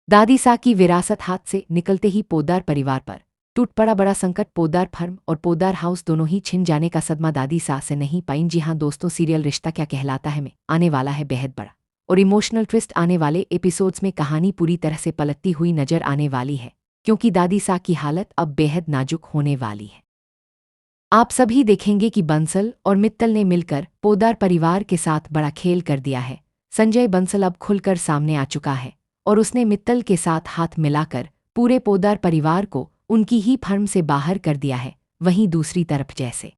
दादी सा की विरासत हाथ से निकलते ही पोद्दार परिवार पर टूट पड़ा बड़ा संकट। पोद्दार फर्म और पोद्दार हाउस दोनों ही छिन जाने का सदमा दादी सा से नहीं पाईं। जी हाँ दोस्तों, सीरियल रिश्ता क्या कहलाता है में आने वाला है बेहद बड़ा और इमोशनल ट्विस्ट। आने वाले एपिसोड्स में कहानी पूरी तरह से पलटती हुई नजर आने वाली है, क्योंकि दादी सा की हालत अब बेहद नाजुक होने वाली है। आप सभी देखेंगे कि बंसल और मित्तल ने मिलकर पोद्दार परिवार के साथ बड़ा खेल कर दिया है। संजय बंसल अब खुलकर सामने आ चुका है और उसने मित्तल के साथ हाथ मिलाकर पूरे पोद्दार परिवार को उनकी ही फर्म से बाहर कर दिया है। वहीं दूसरी तरफ जैसे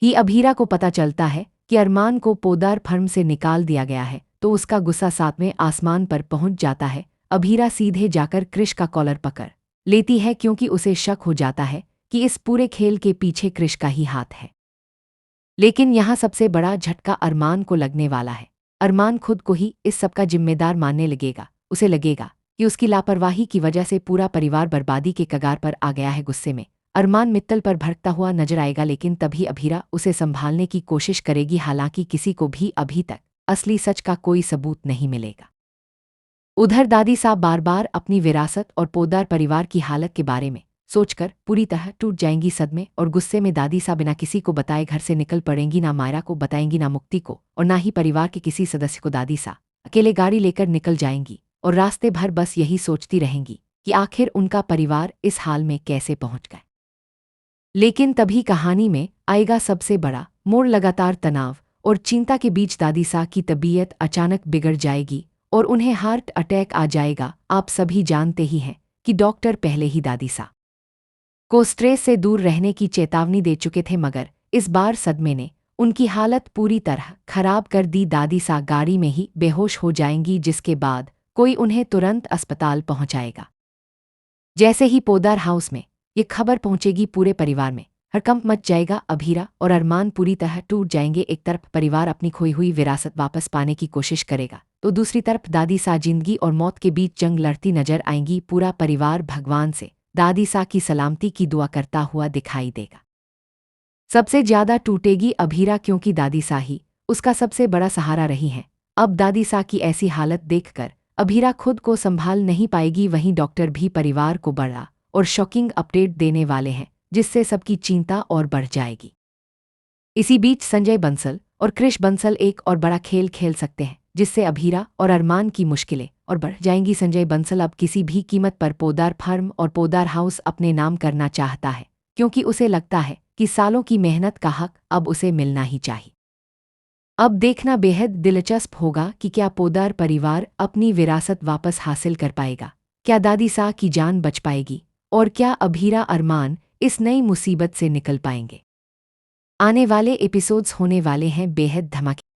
ही अभीरा को पता चलता है कि अरमान को पोद्दार फर्म से निकाल दिया गया है, तो उसका गुस्सा सातवें आसमान पर पहुंच जाता है। अभीरा सीधे जाकर कृष का कॉलर पकड़ लेती है, क्योंकि उसे शक हो जाता है कि इस पूरे खेल के पीछे कृष का ही हाथ है। लेकिन यहाँ सबसे बड़ा झटका अरमान को लगने वाला है। अरमान खुद को ही इस सब का जिम्मेदार मानने लगेगा। उसे लगेगा कि उसकी लापरवाही की वजह से पूरा परिवार बर्बादी के कगार पर आ गया है। गुस्से में अरमान मित्तल पर भड़कता हुआ नजर आएगा, लेकिन तभी अभीरा उसे संभालने की कोशिश करेगी। हालांकि किसी को भी अभी तक असली सच का कोई सबूत नहीं मिलेगा। उधर दादी साहब बार बार अपनी विरासत और पोद्दार परिवार की हालत के बारे में सोचकर पूरी तरह टूट जाएंगी सदमे और गुस्से में। दादी सा बिना किसी को बताए घर से निकल पड़ेंगी। ना मायरा को बताएंगी, ना मुक्ति को, और ना ही परिवार के किसी सदस्य को। दादी सा अकेले गाड़ी लेकर निकल जाएंगी और रास्ते भर बस यही सोचती रहेंगी कि आखिर उनका परिवार इस हाल में कैसे पहुंच गए। लेकिन तभी कहानी में आएगा सबसे बड़ा मोड़। लगातार तनाव और चिंता के बीच दादी सा की तबीयत अचानक बिगड़ जाएगी और उन्हें हार्ट अटैक आ जाएगा। आप सभी जानते ही हैं कि डॉक्टर पहले ही दादी सा को स्ट्रेस से दूर रहने की चेतावनी दे चुके थे, मगर इस बार सदमे ने उनकी हालत पूरी तरह खराब कर दी। दादी सा गाड़ी में ही बेहोश हो जाएंगी, जिसके बाद कोई उन्हें तुरंत अस्पताल पहुंचाएगा। जैसे ही पोद्दार हाउस में ये खबर पहुंचेगी, पूरे परिवार में हड़कंप मच जाएगा। अभीरा और अरमान पूरी तरह टूट जाएंगे। एक तरफ परिवार अपनी खोई हुई विरासत वापस पाने की कोशिश करेगा, तो दूसरी तरफ दादी सा जिंदगी और मौत के बीच जंग लड़ती नजर आएंगी। पूरा परिवार भगवान से दादी सा की सलामती की दुआ करता हुआ दिखाई देगा। सबसे ज्यादा टूटेगी अभीरा, क्योंकि दादी सा ही उसका सबसे बड़ा सहारा रही है। अब दादी सा की ऐसी हालत देखकर अभीरा खुद को संभाल नहीं पाएगी। वहीं डॉक्टर भी परिवार को बड़ा और शॉकिंग अपडेट देने वाले हैं, जिससे सबकी चिंता और बढ़ जाएगी। इसी बीच संजय बंसल और कृष बंसल एक और बड़ा खेल खेल सकते हैं, जिससे अभीरा और अरमान की मुश्किलें और बढ़ जाएंगी। संजय बंसल अब किसी भी कीमत पर पोद्दार फर्म और पोद्दार हाउस अपने नाम करना चाहता है, क्योंकि उसे लगता है कि सालों की मेहनत का हक अब उसे मिलना ही चाहिए। अब देखना बेहद दिलचस्प होगा कि क्या पोद्दार परिवार अपनी विरासत वापस हासिल कर पाएगा, क्या दादी सा की जान बच पाएगी, और क्या अभीरा अरमान इस नई मुसीबत से निकल पाएंगे। आने वाले एपिसोड्स होने वाले हैं बेहद धमाकेदार।